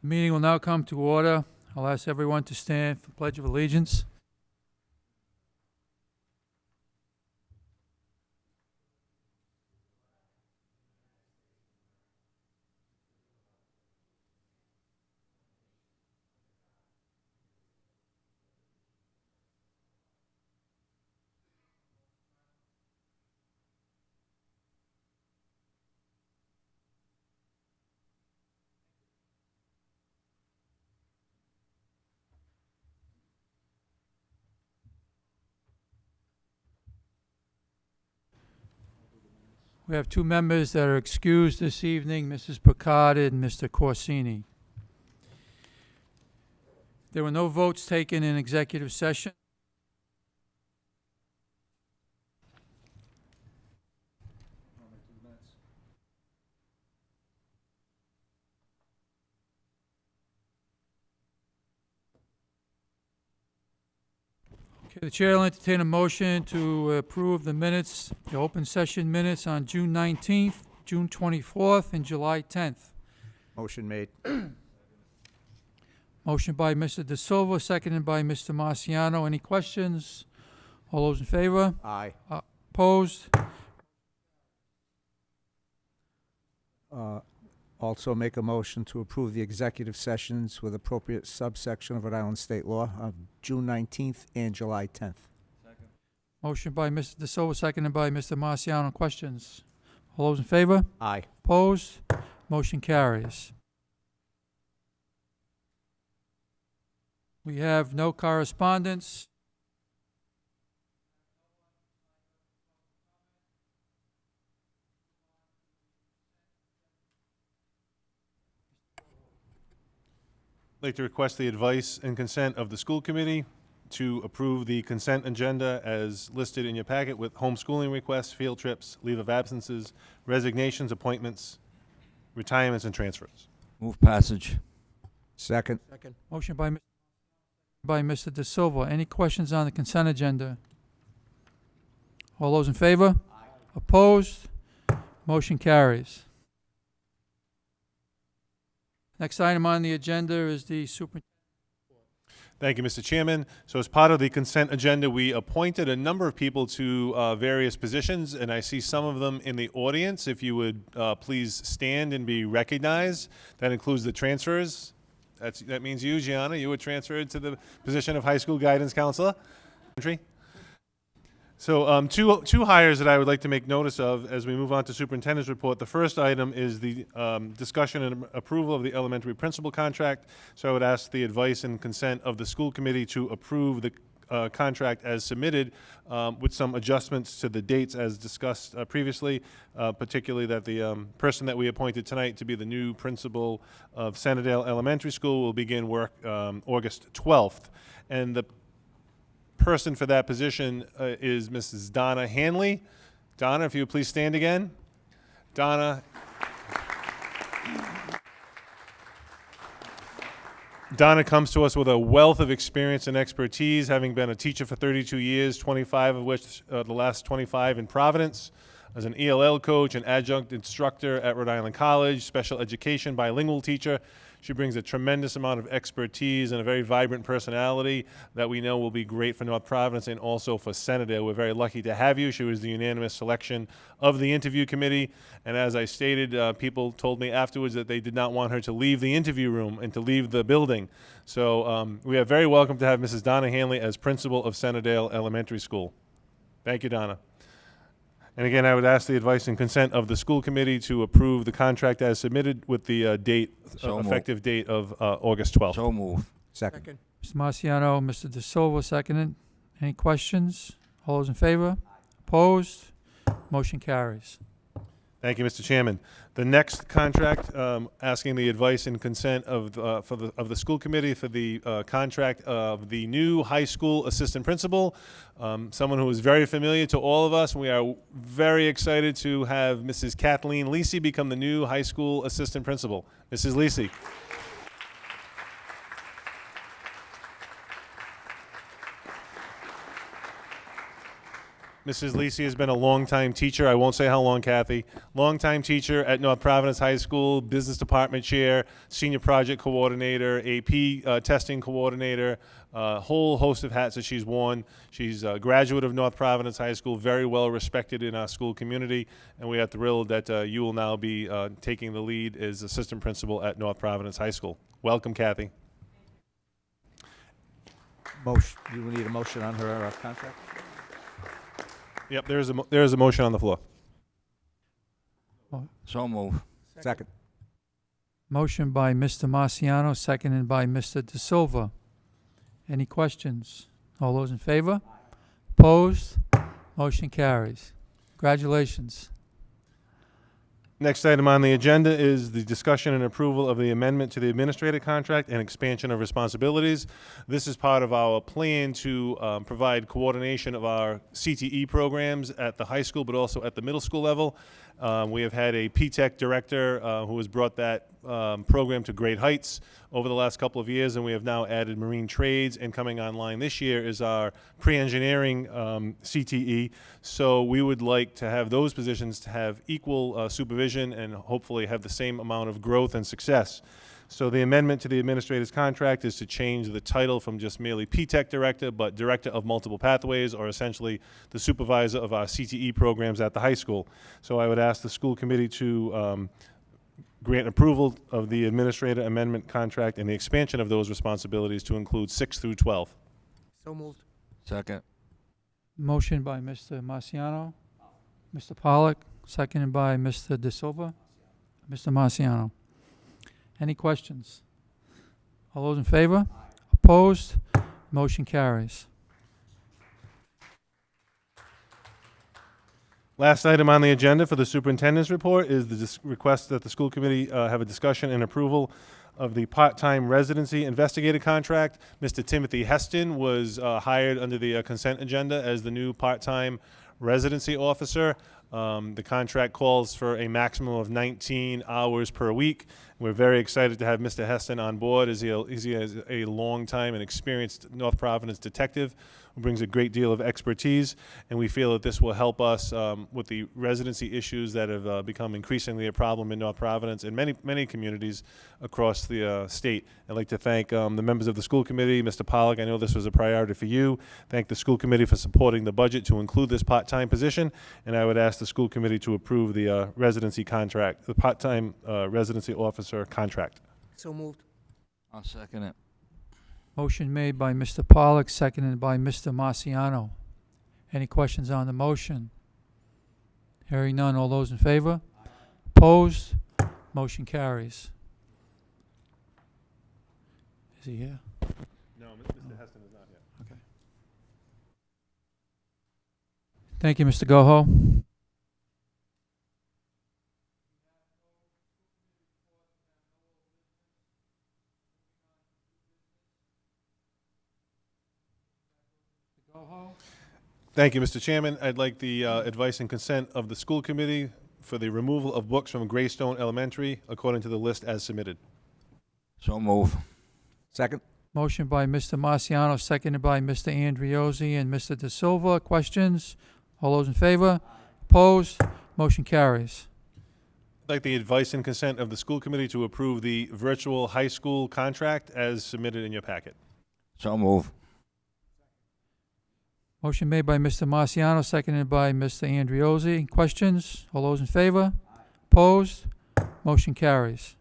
The meeting will now come to order. I'll ask everyone to stand for the Pledge of Allegiance. We have two members that are excused this evening, Mrs. Picard and Mr. Corsini. There were no votes taken in executive session. Okay, the chair will entertain a motion to approve the minutes, the open session minutes on June 19th, June 24th, and July 10th. Motion made. Motion by Mr. De Silva, seconded by Mr. Marciano. Any questions? All those in favor? Aye. Opposed? Also make a motion to approve the executive sessions with appropriate subsection of Rhode Island State law of June 19th and July 10th. Motion by Mr. De Silva, seconded by Mr. Marciano. Questions? All those in favor? Aye. Opposed? Motion carries. We have no correspondence. I'd like to request the advice and consent of the school committee to approve the consent agenda as listed in your packet with homeschooling requests, field trips, leave of absences, resignations, appointments, retirements, and transfers. Move passage. Second. Motion by Mr. De Silva. Any questions on the consent agenda? All those in favor? Aye. Opposed? Motion carries. Next item on the agenda is the superintendent. Thank you, Mr. Chairman. So as part of the consent agenda, we appointed a number of people to various positions, and I see some of them in the audience. If you would please stand and be recognized. That includes the transfers. That means you, Gianna. You were transferred to the position of high school guidance counselor. So two hires that I would like to make notice of as we move on to superintendent's report. The first item is the discussion and approval of the elementary principal contract. So I would ask the advice and consent of the school committee to approve the contract as submitted with some adjustments to the dates as discussed previously, particularly that the person that we appointed tonight to be the new principal of Sennerdale Elementary School will begin work August 12th. And the person for that position is Mrs. Donna Hanley. Donna, if you would please stand again. Donna comes to us with a wealth of experience and expertise, having been a teacher for 32 years, 25 of which the last 25 in Providence, as an ELL coach and adjunct instructor at Rhode Island College, special education bilingual teacher. She brings a tremendous amount of expertise and a very vibrant personality that we know will be great for North Providence and also for Sennerdale. We're very lucky to have you. She was the unanimous selection of the interview committee. And as I stated, people told me afterwards that they did not want her to leave the interview room and to leave the building. So we are very welcome to have Mrs. Donna Hanley as principal of Sennerdale Elementary School. Thank you, Donna. And again, I would ask the advice and consent of the school committee to approve the contract as submitted with the effective date of August 12th. So move. Second. Mr. Marciano, Mr. De Silva, seconded. Any questions? All those in favor? Opposed? Motion carries. Thank you, Mr. Chairman. The next contract, asking the advice and consent of the school committee for the contract of the new high school assistant principal, someone who is very familiar to all of us. We are very excited to have Mrs. Kathleen Lisi become the new high school assistant principal. Mrs. Lisi. Mrs. Lisi has been a longtime teacher. I won't say how long, Kathy. Longtime teacher at North Providence High School, business department chair, senior project coordinator, AP testing coordinator, a whole host of hats that she's worn. She's a graduate of North Providence High School, very well respected in our school community, and we are thrilled that you will now be taking the lead as assistant principal at North Providence High School. Welcome, Kathy. Motion, you need a motion on her contract? Yep, there is a motion on the floor. So move. Second. Motion by Mr. Marciano, seconded by Mr. De Silva. Any questions? All those in favor? Opposed? Motion carries. Congratulations. Next item on the agenda is the discussion and approval of the amendment to the administrative contract and expansion of responsibilities. This is part of our plan to provide coordination of our CTE programs at the high school, but also at the middle school level. We have had a P-TECH director who has brought that program to great heights over the last couple of years, and we have now added marine trades, and coming online this year is our pre-engineering CTE. So we would like to have those positions to have equal supervision and hopefully have the same amount of growth and success. So the amendment to the administrator's contract is to change the title from just merely P-TECH director, but director of multiple pathways, or essentially the supervisor of our CTE programs at the high school. So I would ask the school committee to grant approval of the administrator amendment contract and the expansion of those responsibilities to include 6 through 12. So moved. Second. Motion by Mr. Marciano. Mr. Pollock, seconded by Mr. De Silva. Mr. Marciano. Any questions? All those in favor? Opposed? Motion carries. Last item on the agenda for the superintendent's report is the request that the school committee have a discussion and approval of the part-time residency investigator contract. Mr. Timothy Heston was hired under the consent agenda as the new part-time residency officer. The contract calls for a maximum of 19 hours per week. We're very excited to have Mr. Heston on board as he is a long-time and experienced North Providence detective who brings a great deal of expertise, and we feel that this will help us with the residency issues that have become increasingly a problem in North Providence and many communities across the state. I'd like to thank the members of the school committee. Mr. Pollock, I know this was a priority for you. Thank the school committee for supporting the budget to include this part-time position, and I would ask the school committee to approve the residency contract, the part-time residency officer contract. So moved. I'll second it. Motion made by Mr. Pollock, seconded by Mr. Marciano. Any questions on the motion? Hearing none, all those in favor? Opposed? Motion carries. Is he here? No, Mr. Heston is not here. Okay. Thank you, Mr. Goho. Thank you, Mr. Chairman. I'd like the advice and consent of the school committee for the removal of books from Greystone Elementary according to the list as submitted. So move. Second. Motion by Mr. Marciano, seconded by Mr. Andriozzi and Mr. De Silva. Questions? All those in favor? Opposed? Motion carries. I'd like the advice and consent of the school committee to approve the virtual high school contract as submitted in your packet. So move. Motion made by Mr. Marciano, seconded by Mr. Andriozzi. Questions? All those in favor? Opposed? Motion carries.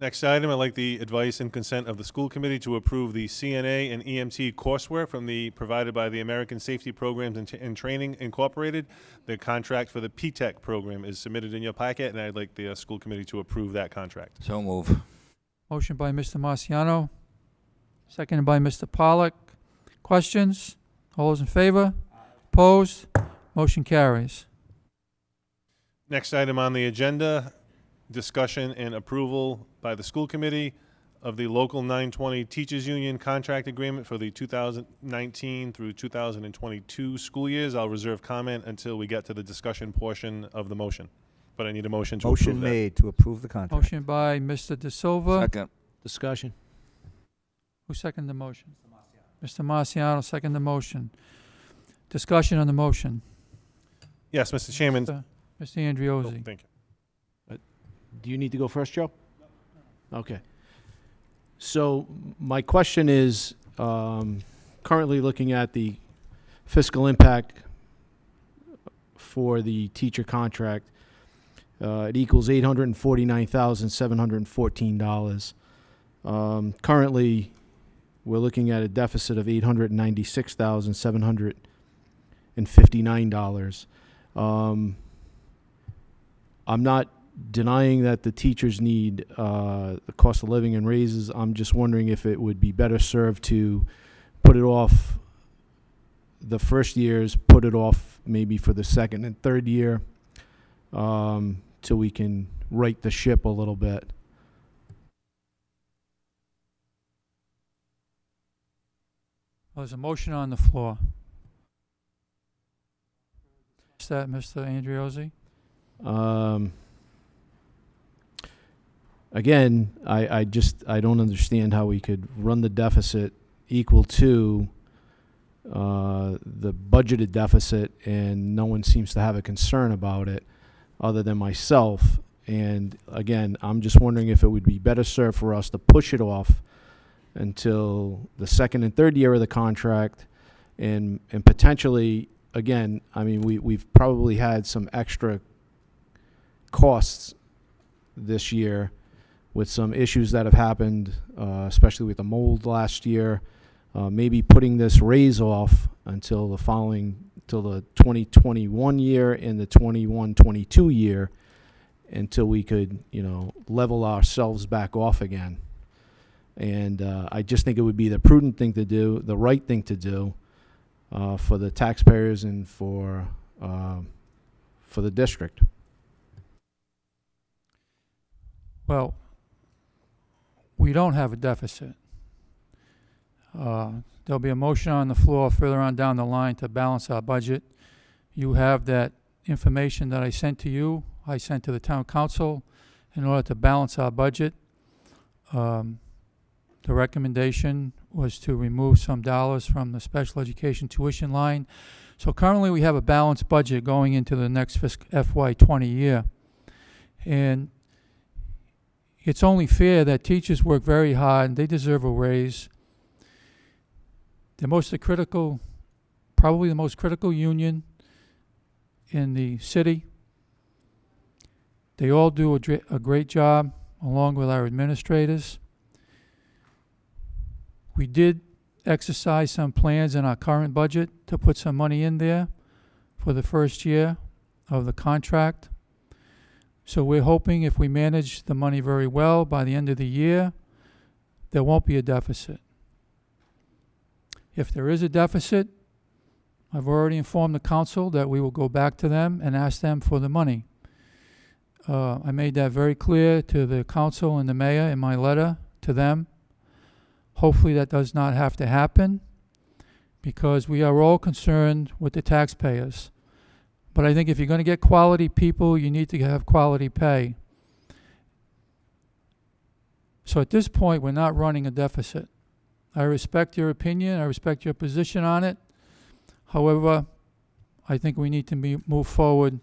Next item, I'd like the advice and consent of the school committee to approve the CNA and EMT coursework provided by the American Safety Programs and Training Incorporated. The contract for the P-TECH program is submitted in your packet, and I'd like the school committee to approve that contract. So move. Motion by Mr. Marciano, seconded by Mr. Pollock. Questions? All those in favor? Opposed? Motion carries. Next item on the agenda, discussion and approval by the school committee of the Local 920 Teachers Union contract agreement for the 2019 through 2022 school years. I'll reserve comment until we get to the discussion portion of the motion, but I need a motion to approve Motion that. made to approve the contract. Motion by Mr. De Silva. Second. Discussion. Who seconded the motion? Mr. Marciano seconded the motion. Discussion on the motion. Yes, Mr. Chairman. Mr. Oh, Andriozzi. thank you. Do you need to go first, Joe? Okay. So my question is, currently looking at the fiscal impact for the teacher contract, it equals $849,714. Currently, we're looking at a deficit of $896,759. I'm not denying that the teachers need the cost of living and raises. I'm just wondering if it would be better served to put it off the first years, put it off maybe for the second and third year, till we can right the ship a little bit. Well, there's a motion on the floor. Is that Mr. Andriozzi? Again, I don't understand how we could run the deficit equal to the budgeted deficit, and no one seems to have a concern about it other than myself. And again, I'm just wondering if it would be better served for us to push it off until the second and third year of the contract, and potentially, again, I mean, we've probably had some extra costs this year with some issues that have happened, especially with the mold last year. Maybe putting this raise off until the 2021 year and the 21-22 year, until we could, level ourselves back off again. And I just think it would be the prudent thing to do, the right thing to do, for the taxpayers and for the district. Well, we don't have a deficit. There'll be a motion on the floor further on down the line to balance our budget. You have that information that I sent to you, I sent to the town council in order to balance our budget. The recommendation was to remove some dollars from the special education tuition line. So currently we have a balanced budget going into the next FY20 year. And it's only fair that teachers work very hard and they deserve a raise. Probably the most critical union in the city. They all do a great job along with our administrators. We did exercise some plans in our current budget to put some money in there for the first year of the contract. So we're hoping if we manage the money very well by the end of the year, there won't be a deficit. If there is a deficit, I've already informed the council that we will go back to them and ask them for the money. I made that very clear to the council and the mayor in my letter to them. Hopefully that does not have to happen, because we are all concerned with the taxpayers. But I think if you're going to get quality people, you need to have quality pay. So at this point, we're not running a deficit. I respect your opinion. I respect your position on it. However, I think we need to move forward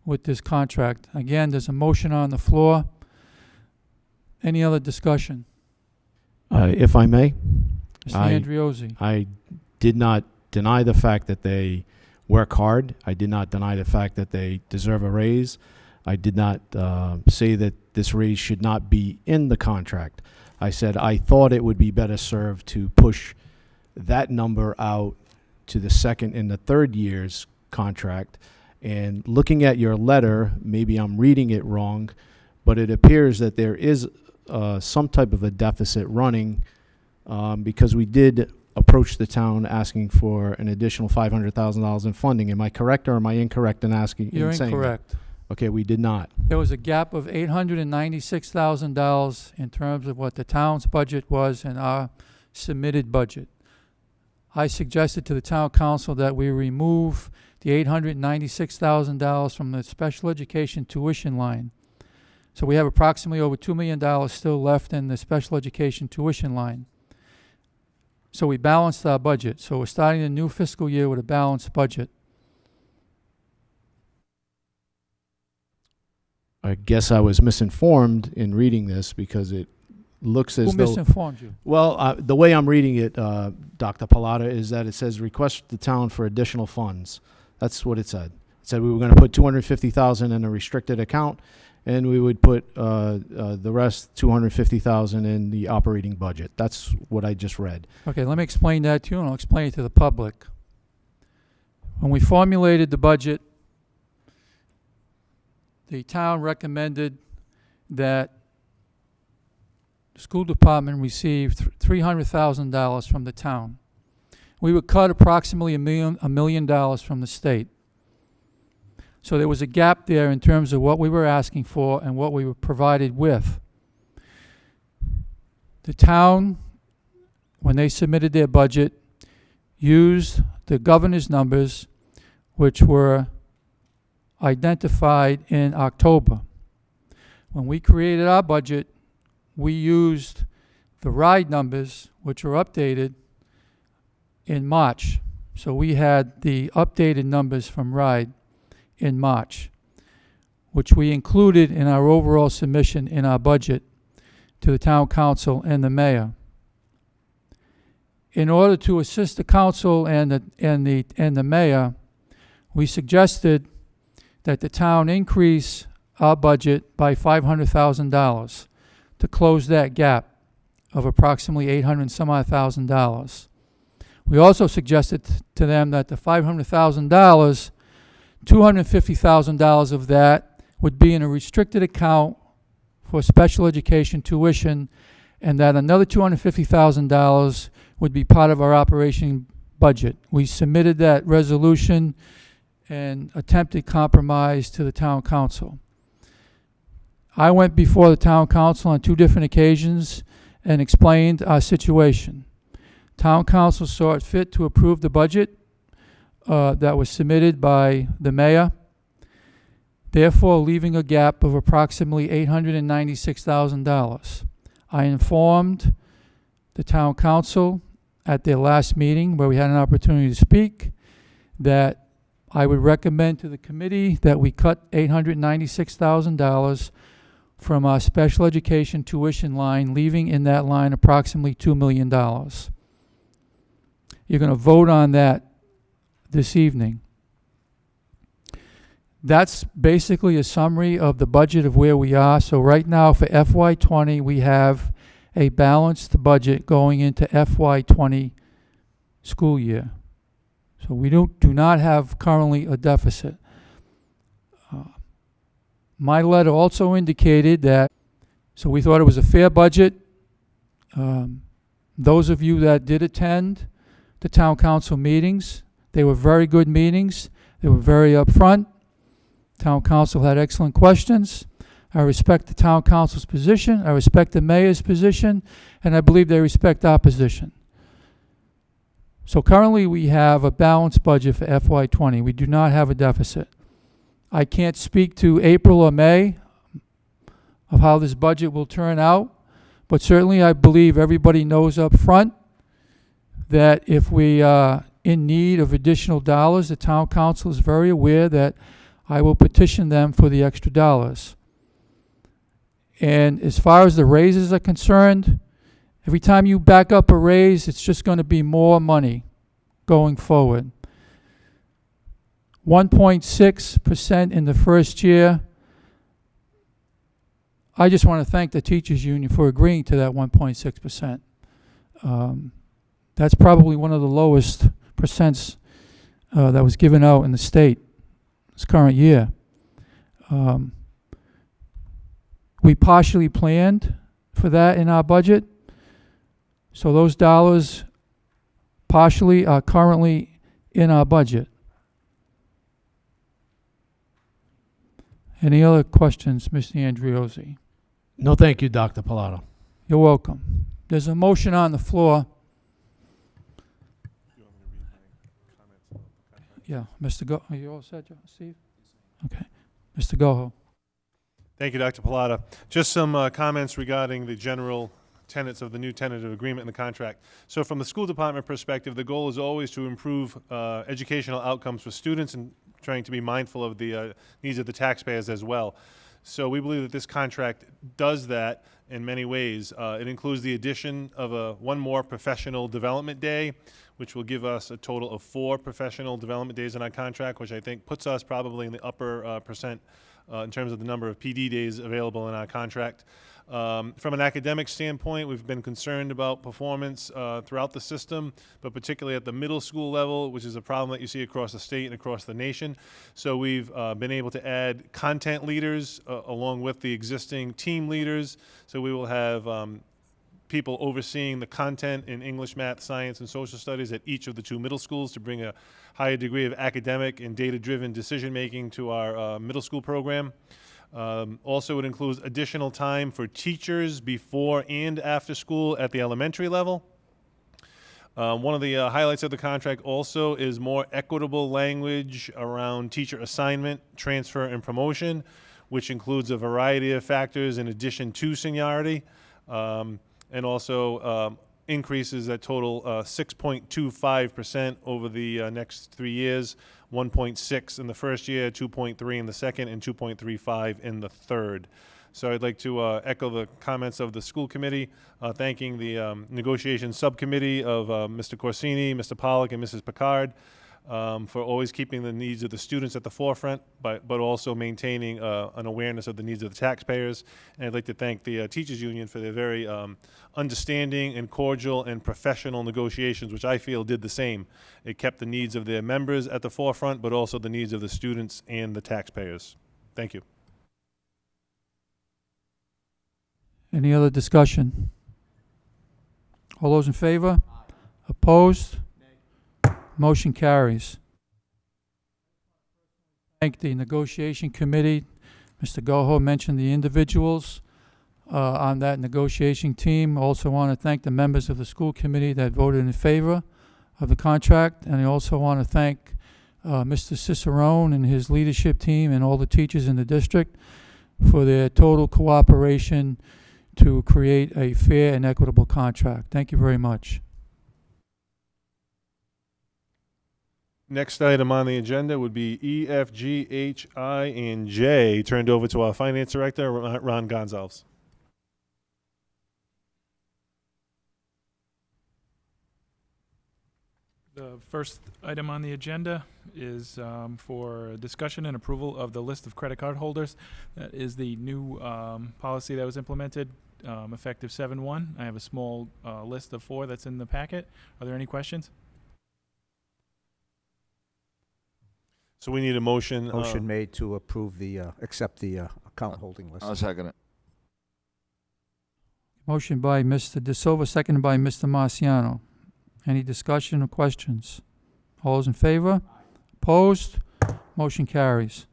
with this contract. Again, there's a motion on the floor. Any other discussion? If I may, Mr. Andriozzi. I did not deny the fact that they work hard. I did not deny the fact that they deserve a raise. I did not say that this raise should not be in the contract. I said I thought it would be better served to push that number out to the second and the third year's contract. And looking at your letter, maybe I'm reading it wrong, but it appears that there is some type of a deficit running, because we did approach the town asking for an additional $500,000 in funding. Am I correct or am I incorrect in asking? You're in saying incorrect. That? Okay, we did not. There was a gap of $896,000 in terms of what the town's budget was and our submitted budget. I suggested to the town council that we remove the $896,000 from the special education tuition line. So we have approximately over $2 million still left in the special education tuition line. So we balanced our budget. So we're starting the new fiscal year with a balanced budget. I guess I was misinformed in reading this because it looks as Who though... misinformed you? Well, the way I'm reading it, Dr. Pallotta, is that it says request the town for additional funds. That's what it said. It said we were going to put $250,000 in a restricted account, and we would put the rest, $250,000, in the operating budget. That's what I just read. Okay, let me explain that to you, and I'll explain it to the public. When we formulated the budget, the town recommended that the school department receive $300,000 from the town. We would cut approximately $1 million from the state. So there was a gap there in terms of what we were asking for and what we were provided with. The town, when they submitted their budget, used the governor's numbers, which were identified in October. When we created our budget, we used the RIDE numbers, which were updated in March. So we had the updated numbers from RIDE in March, which we included in our overall submission in our budget to the town council and the mayor. In order to assist the council and the mayor, we suggested that the town increase our budget by $500,000 to close that gap of approximately $800 and some odd thousand. We also suggested to them that the $500,000, $250,000 of that would be in a restricted account for special education tuition, and that another $250,000 would be part of our operation budget. We submitted that resolution and attempted compromise to the town council. I went before the town council on 2 different occasions and explained our situation. Town council saw it fit to approve the budget that was submitted by the mayor, therefore leaving a gap of approximately $896,000. I informed the town council at their last meeting, where we had an opportunity to speak, that I would recommend to the committee that we cut $896,000 from our special education tuition line, leaving in that line approximately $2 million. You're going to vote on that this evening. That's basically a summary of the budget of where we are. So right now for FY20, we have a balanced budget going into FY20 school year. So we do not have currently a deficit. My letter also indicated that, so we thought it was a fair budget. Those of you that did attend the town council meetings, they were very good meetings. They were very upfront. Town council had excellent questions. I respect the town council's position. I respect the mayor's position, and I believe they respect our position. So currently we have a balanced budget for FY20. We do not have a deficit. I can't speak to April or May of how this budget will turn out, but certainly I believe everybody knows up front that if we are in need of additional dollars, the town council is very aware that I will petition them for the extra dollars. And as far as the raises are concerned, every time you back up a raise, it's just going to be more money going forward. 1.6% in the first year. I just want to thank the teachers union for agreeing to that 1.6%. That's probably one of the lowest percents that was given out in the state this current year. We partially planned for that in our budget. So those dollars partially are currently in our budget. Any other questions, Mr. Andriozzi? No, thank you, Dr. Pallotta. You're welcome. There's a motion on the floor. Yeah, Mr. Go, are you all set, Steve? Okay. Mr. Goho. Thank you, Dr. Pallotta. Just some comments regarding the general tenets of the new tentative agreement in the contract. So from the school department perspective, the goal is always to improve educational outcomes for students and trying to be mindful of the needs of the taxpayers as well. So we believe that this contract does that in many ways. It includes the addition of one more professional development day, which will give us a total of 4 professional development days in our contract, which I think puts us probably in the upper percent in terms of the number of PD days available in our contract. From an academic standpoint, we've been concerned about performance throughout the system, but particularly at the middle school level, which is a problem that you see across the state and across the nation. So we've been able to add content leaders along with the existing team leaders. So we will have people overseeing the content in English, math, science, and social studies at each of the 2 middle schools to bring a higher degree of academic and data-driven decision-making to our middle school program. Also, it includes additional time for teachers before and after school at the elementary level. One of the highlights of the contract also is more equitable language around teacher assignment, transfer, and promotion, which includes a variety of factors in addition to seniority, and also increases that total 6.25% over the next 3 years, 1.6 in the first year, 2.3 in the second, and 2.35 in the third. So I'd like to echo the comments of the school committee, thanking the negotiation subcommittee of Mr. Corsini, Mr. Pollock, and Mrs. Picard for always keeping the needs of the students at the forefront, but also maintaining an awareness of the needs of the taxpayers. And I'd like to thank the teachers union for their very understanding and cordial and professional negotiations, which I feel did the same. It kept the needs of their members at the forefront, but also the needs of the students and the taxpayers. Thank you. Any other discussion? All those in favor? Opposed? Motion carries. Thank the negotiation committee. Mr. Goho mentioned the individuals on that negotiation team. Also want to thank the members of the school committee that voted in favor of the contract. And I also want to thank Mr. Cicerone and his leadership team and all the teachers in the district for their total cooperation to create a fair and equitable contract. Thank you very much. Next item on the agenda would be E, F, G, H, I, and J, turned over to our finance director, Ron Gonzalez. The first item on the agenda is for discussion and approval of the list of credit card holders. That is the new policy that was implemented effective 7/1. I have a small list of 4 that's in the packet. Are there any questions? So we need a motion. Motion made to approve accept the account holding list. I'll second it. Motion by Mr. De Silva, seconded by Mr. Marciano. Any discussion or questions? All those in favor? Opposed? Motion carries.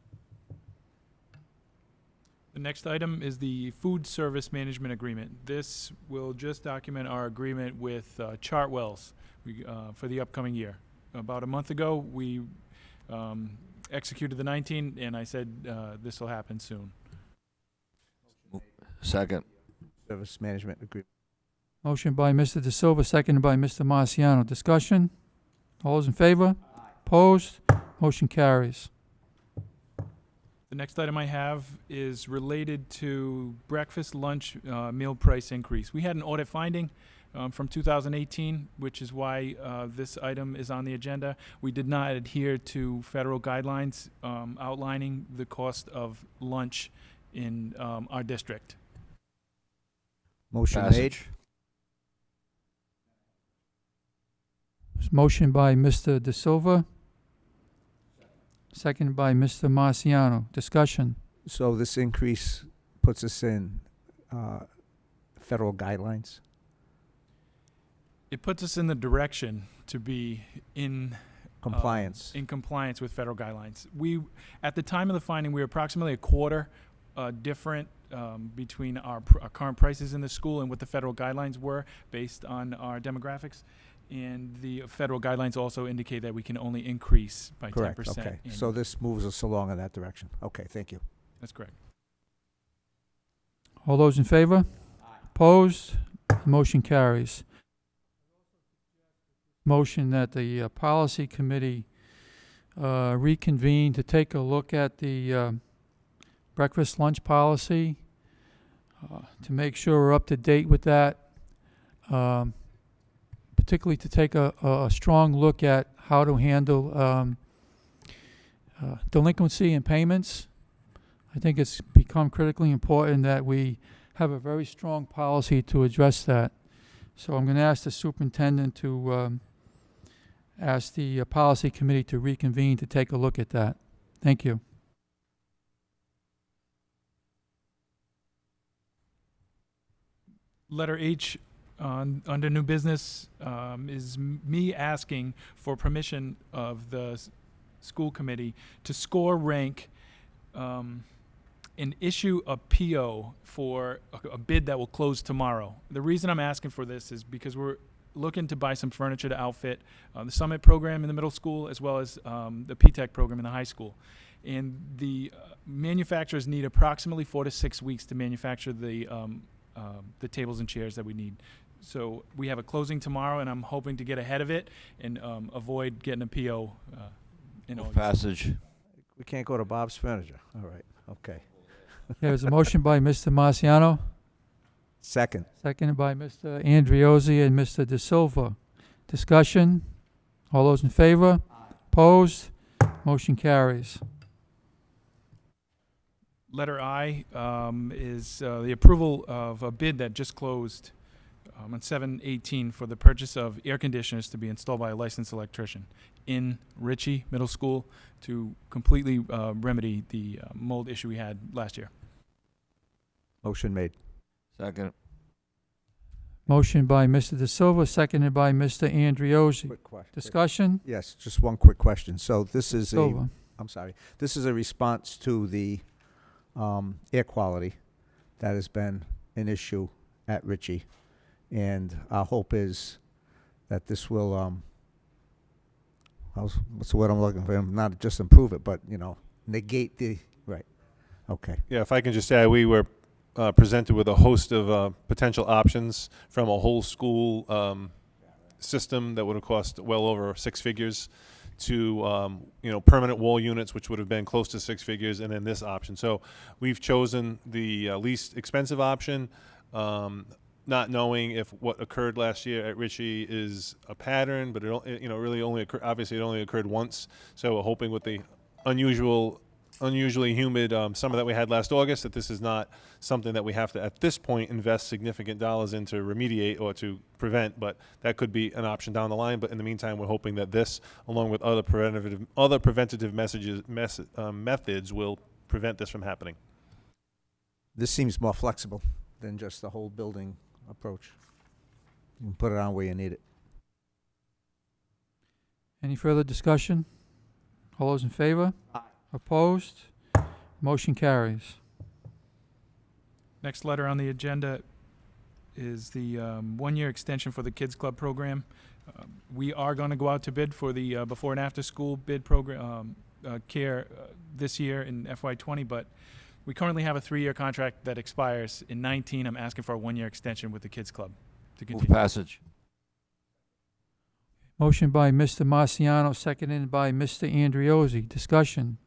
The next item is the food service management agreement. This will just document our agreement with Chartwells for the upcoming year. About a month ago, we executed the 19, and I said this will happen soon. Second. Service management agreement. Motion by Mr. De Silva, seconded by Mr. Marciano. Discussion? All those in favor? Opposed? Motion carries. The next item I have is related to breakfast, lunch, meal price increase. We had an audit finding from 2018, which is why this item is on the agenda. We did not adhere to federal guidelines outlining the cost of lunch in our district. Motion made. Passage. Motion by Mr. De Silva, seconded by Mr. Marciano. Discussion? So this increase puts us in federal guidelines? It puts us in the direction to be in Compliance. in compliance with federal guidelines. We, at the time of the finding, we were approximately a quarter different between our current prices in the school and what the federal guidelines were based on our demographics. And the federal guidelines also indicate that we can only increase by 10%. Correct, okay. So this moves us along in that direction. Okay, thank you. That's correct. All those in favor? Opposed? The motion carries. Motion that the policy committee reconvene to take a look at the breakfast lunch policy, to make sure we're up to date with that, particularly to take a strong look at how to handle delinquency and payments. I think it's become critically important that we have a very strong policy to address that. So I'm going to ask the superintendent to ask the policy committee to reconvene to take a look at that. Thank you. Letter H under new business is me asking for permission of the school committee to score rank and issue a PO for a bid that will close tomorrow. The reason I'm asking for this is because we're looking to buy some furniture to outfit the Summit program in the middle school as well as the P-TECH program in the high school. And the manufacturers need approximately 4 to 6 weeks to manufacture the tables and chairs that we need. So we have a closing tomorrow, and I'm hoping to get ahead of it and avoid getting a PO in Move August. passage. We can't go to Bob's Furniture. All right, okay. There's a motion by Mr. Marciano, Second. seconded by Mr. Andriozzi and Mr. De Silva. Discussion? All those in favor? Opposed? Motion carries. Letter I is the approval of a bid that just closed on 7/18 for the purchase of air conditioners to be installed by a licensed electrician in Ritchie Middle School to completely remedy the mold issue we had last year. Motion made. Second. Motion by Mr. De Silva, seconded by Mr. Andriozzi. Quick question. Discussion? Yes, just one quick question. So this is a, Silva. I'm sorry, this is a response to the air quality that has been an issue at Ritchie. And our hope is that this will, what's the word I'm looking for? Not just improve it, but, negate the, right. Okay. Yeah, if I can just say, we were presented with a host of potential options from a whole school system that would have cost well over 6 figures to permanent wall units, which would have been close to 6 figures, and then this option. So we've chosen the least expensive option, not knowing if what occurred last year at Ritchie is a pattern, but it really only occurred. Obviously, it only occurred once. So we're hoping with the unusually humid summer that we had last August, that this is not something that we have to, at this point, invest significant dollars in to remediate or to prevent, but that could be an option down the line. But in the meantime, we're hoping that this, along with other preventative methods, will prevent this from happening. This seems more flexible than just the whole building approach. You can put it on where you need it. Any further discussion? All those in favor? Aye. Opposed? Motion carries. Next letter on the agenda is the 1-year extension for the Kids Club program. We are going to go out to bid for the before and after school bid program care this year in FY20, but we currently have a 3-year contract that expires in 19. I'm asking for a 1-year extension with the Kids Club to Move continue. passage. Motion by Mr. Marciano, seconded by Mr. Andriozzi. Discussion?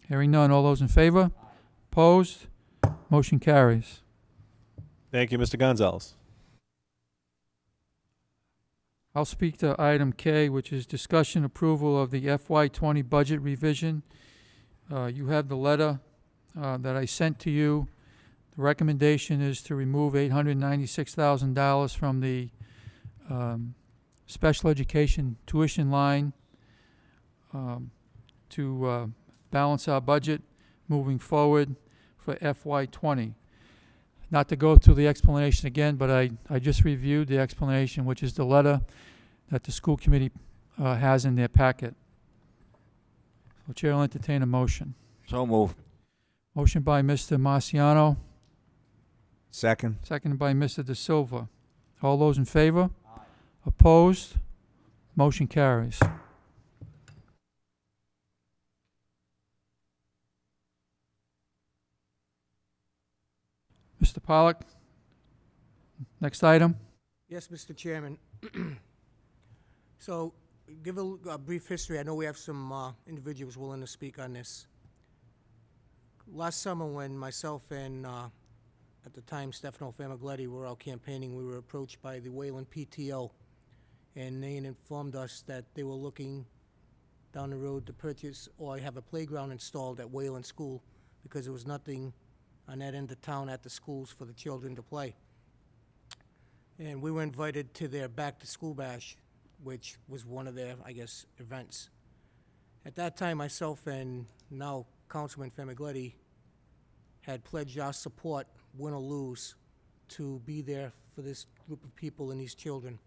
Hearing none. All those in favor? Opposed? Motion carries. Thank you, Mr. Gonzalez. I'll speak to item K, which is discussion approval of the FY20 budget revision. You have the letter that I sent to you. The recommendation is to remove $896,000 from the special education tuition line to balance our budget moving forward for FY20. Not to go through the explanation again, but I just reviewed the explanation, which is the letter that the school committee has in their packet. So Chair will entertain a motion. So move. Motion by Mr. Marciano, Second. seconded by Mr. De Silva. All those in favor? Opposed? Motion carries. Mr. Pollock, Next item. Yes, Mr. Chairman. So, give a brief history. I know we have some individuals willing to speak on this. Last summer, when myself and, at the time, Stefano Famigletti were out campaigning, we were approached by the Wayland PTO, and they informed us that they were looking down the road to purchase or have a playground installed at Wayland School because there was nothing on that end of town at the schools for the children to play. And we were invited to their back-to-school bash, which was one of their, I guess, events. At that time, myself and now Councilman Famigletti had pledged our support, win or lose, to be there for this group of people and these children.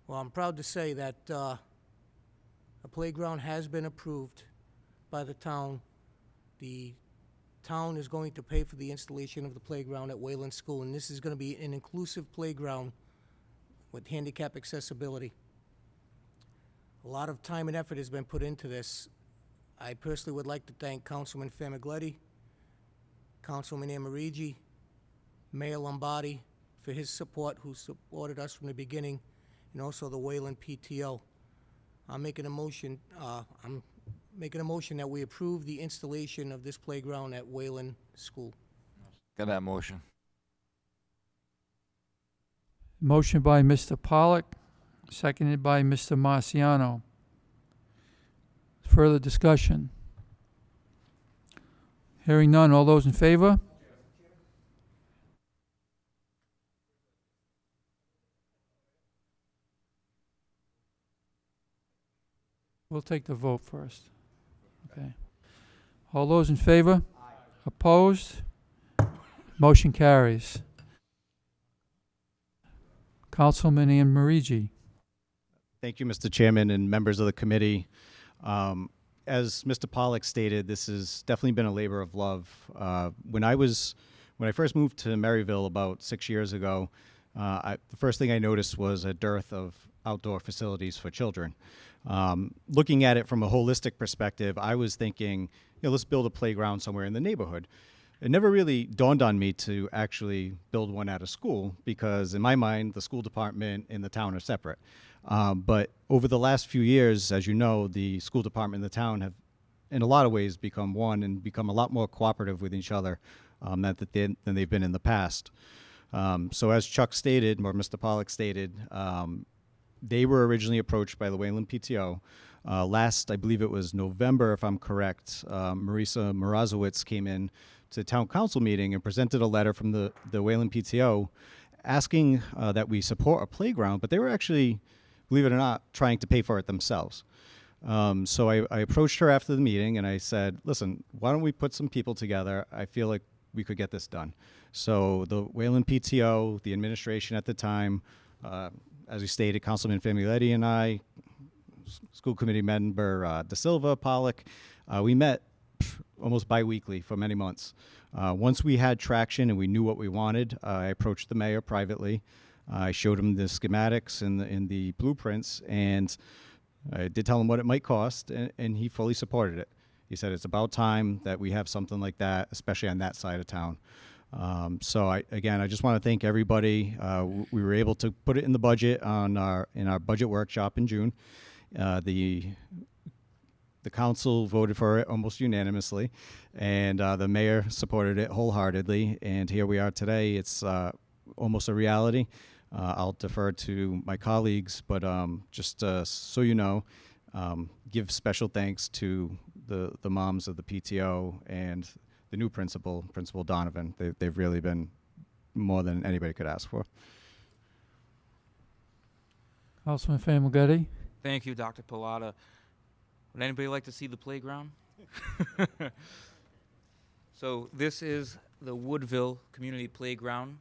Well, I'm proud to say that a playground has been approved by the town. The town is going to pay for the installation of the playground at Wayland School, and this is going to be an inclusive playground with handicap accessibility. A lot of time and effort has been put into this. I personally would like to thank Councilman Famigletti, Councilman Amarigi, Mayor Lombardi for his support, who supported us from the beginning, and also the Wayland PTO. I'm making a motion that we approve the installation of this playground at Wayland School. Got that motion. Motion by Mr. Pollock, seconded by Mr. Marciano. Further discussion? Hearing none. All those in favor? We'll take the vote first. Okay. All those in favor? Opposed? Motion carries. Councilman Marigi. Thank you, Mr. Chairman and members of the committee. As Mr. Pollock stated, this has definitely been a labor of love. When I first moved to Maryville about 6 years ago, the first thing I noticed was a dearth of outdoor facilities for children. Looking at it from a holistic perspective, I was thinking, let's build a playground somewhere in the neighborhood. It never really dawned on me to actually build one at a school because in my mind, the school department and the town are separate. But over the last few years, as you know, the school department and the town have in a lot of ways become one and become a lot more cooperative with each other than they've been in the past. So as Chuck stated, or Mr. Pollock stated, they were originally approached by the Wayland PTO. Last, I believe it was November, if I'm correct, Marisa Morazowitz came in to the town council meeting and presented a letter from the Wayland PTO asking that we support a playground, but they were actually, believe it or not, trying to pay for it themselves. So I approached her after the meeting and I said, listen, why don't we put some people together? I feel like we could get this done. So the Wayland PTO, the administration at the time, as we stated, Councilman Famigletti and I, school committee member De Silva, Pollock, we met almost bi-weekly for many months. Once we had traction and we knew what we wanted, I approached the mayor privately. I showed him the schematics and the blueprints, and I did tell him what it might cost, and he fully supported it. He said it's about time that we have something like that, especially on that side of town. So I just want to thank everybody. We were able to put it in the budget in our budget workshop in June. The council voted for it almost unanimously, and the mayor supported it wholeheartedly. And here we are today. It's almost a reality. I'll defer to my colleagues, but just so you know, give special thanks to the moms of the PTO and the new principal Donovan. They've really been more than anybody could ask for. Councilman Famigletti. Thank you, Dr. Pilata. Would anybody like to see the playground? So this is the Woodville Community Playground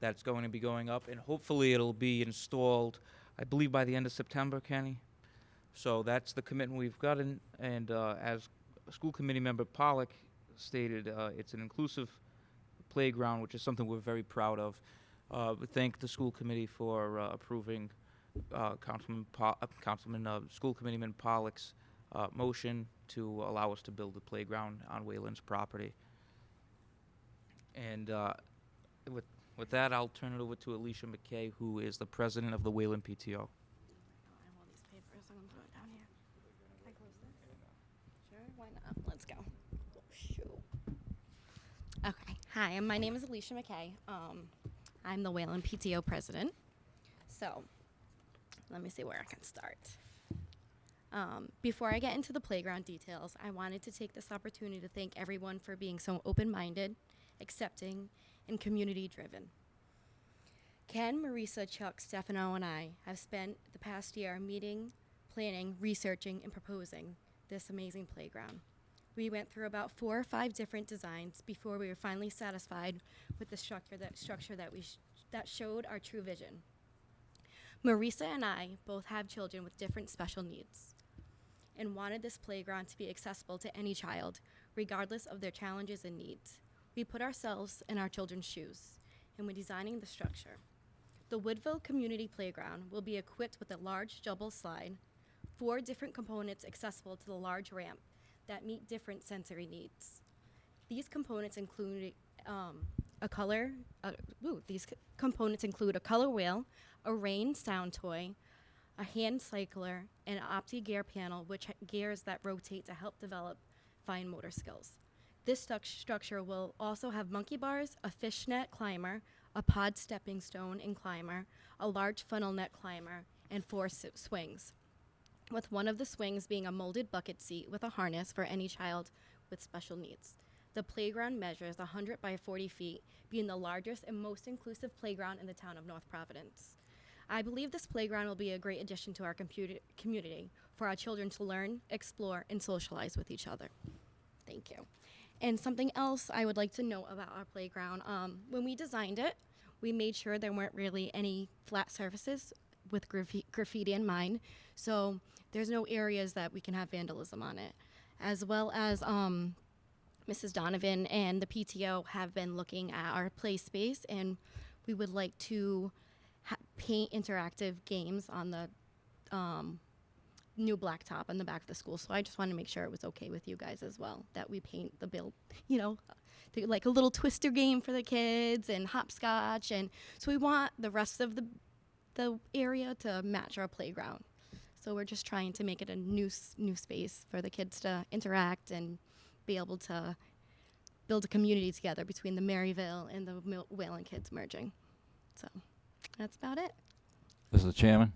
that's going to be going up, and hopefully it'll be installed, I believe, by the end of September, Kenny. So that's the commitment we've gotten, and as school committee member Pollock stated, it's an inclusive playground, which is something we're very proud of. We thank the school committee for approving School Committeeman Pollock's motion to allow us to build the playground on Wayland's property. And with With that, I'll turn it over to Alicia McKay, who is the president of the Wayland PTO. I have all these papers. I'm gonna throw it down here. Can I close this? Sure, why not? Let's go. Oh, shoot. Okay. Hi, my name is Alicia McKay. I'm the Wayland PTO president. So, let me see where I can start. Before I get into the playground details, I wanted to take this opportunity to thank everyone for being so open-minded, accepting, and community-driven. Ken, Marisa, Chuck, Stefano, and I have spent the past year meeting, planning, researching, and proposing this amazing playground. We went through about 4 or 5 different designs before we were finally satisfied with the structure that showed our true vision. Marisa and I both have children with different special needs and wanted this playground to be accessible to any child, regardless of their challenges and needs. We put ourselves in our children's shoes, and when designing the structure. The Woodville Community Playground will be equipped with a large double slide, 4 different components accessible to the large ramp that meet different sensory needs. These components include a color wheel, a rain sound toy, a hand cycler, and an OptiGear panel, which gears that rotate to help develop fine motor skills. This structure will also have monkey bars, a fishnet climber, a pod stepping stone and climber, a large funnel net climber, and 4 swings, with one of the swings being a molded bucket seat with a harness for any child with special needs. The playground measures 100 by 40 feet, being the largest and most inclusive playground in the town of North Providence. I believe this playground will be a great addition to our community for our children to learn, explore, and socialize with each other. Thank you. And something else I would like to note about our playground, when we designed it, we made sure there weren't really any flat surfaces with graffiti in mind. So there's no areas that we can have vandalism on it. As well as Mrs. Donovan and the PTO have been looking at our play space, and we would like to paint interactive games on the new blacktop in the back of the school. So I just wanted to make sure it was okay with you guys as well, that we paint the build, like a little twister game for the kids and hopscotch. And so we want the rest of the area to match our playground. So we're just trying to make it a new space for the kids to interact and be able to build a community together between the Maryville and the Wayland kids merging. So that's about it. Mr. Chairman?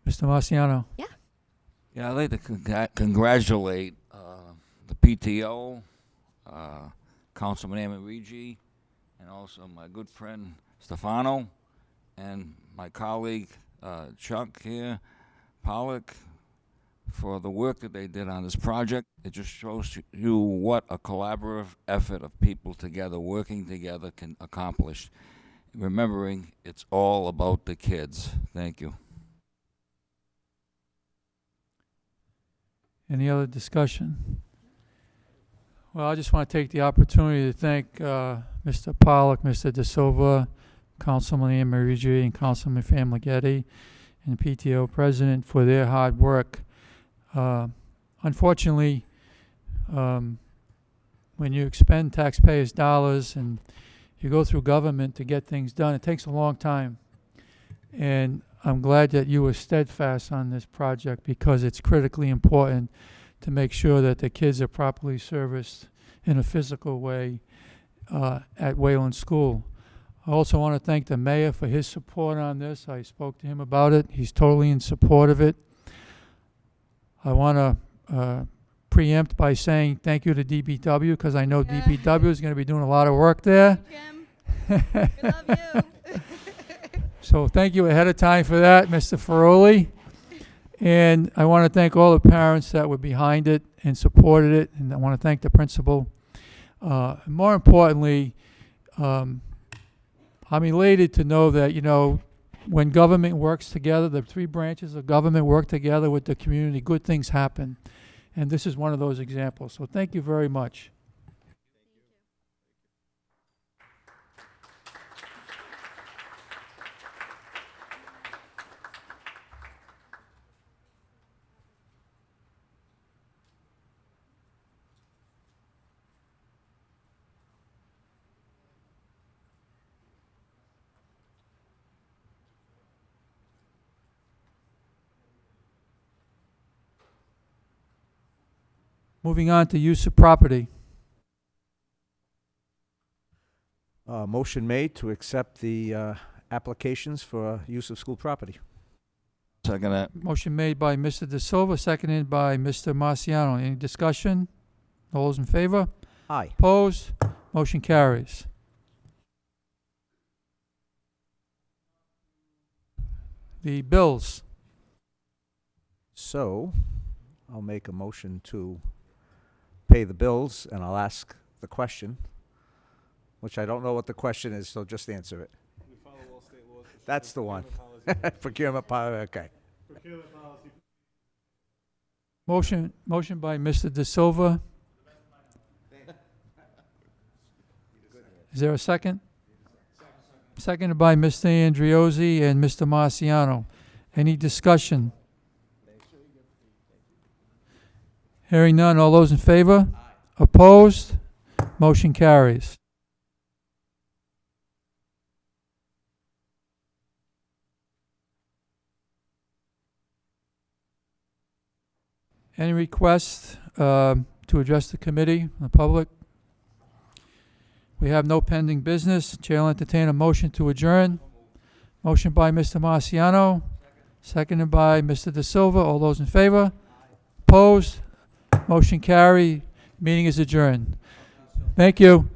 Mr. Marciano? Yeah, I'd like to congratulate the PTO, Councilman Amarigi, and also my good friend Stefano, and my colleague Chuck here, Pollock, for the work that they did on this project. It just shows you what a collaborative effort of people together, working together, can accomplish. Remembering it's all about the kids. Thank you. Any other discussion? Well, I just want to take the opportunity to thank Mr. Pollock, Mr. De Silva, Councilman Amarigi, and Councilman Famighetti, and PTO President for their hard work. Unfortunately, when you expend taxpayers' dollars and you go through government to get things done, it takes a long time. And I'm glad that you were steadfast on this project, because it's critically important to make sure that the kids are properly serviced in a physical way at Wayland School. I also want to thank the mayor for his support on this. I spoke to him about it. He's totally in support of it. I want to preempt by saying thank you to DPW, because I know DPW is going to be doing a lot of work there. Jim, we love you. So thank you ahead of time for that, Mr. Feroli. And I want to thank all the parents that were behind it and supported it, and I want to thank the principal. More importantly, I'm elated to know that, when government works together, the 3 branches of government work together with the community, good things happen. And this is one of those examples. So thank you very much. Moving on to use of property. Motion made to accept the applications for use of school property. Second that. Motion made by Mr. De Silva, seconded by Mr. Marciano. Any discussion? All those in favor? Aye. Opposed? Motion carries. The bills. So, I'll make a motion to pay the bills, and I'll ask the question, which I don't know what the question is, so just answer it. That's the one. Procurement policy, okay. Motion by Mr. De Silva. Is there a second? Seconded by Mr. Andriozzi and Mr. Marciano. Any discussion? Hearing none, all those in favor? Opposed? Motion carries. Any requests to address the committee, the public? We have no pending business. Chair will entertain a motion to adjourn. Motion by Mr. Marciano, seconded by Mr. De Silva. All those in favor? Opposed? Motion carried. Meeting is adjourned. Thank you.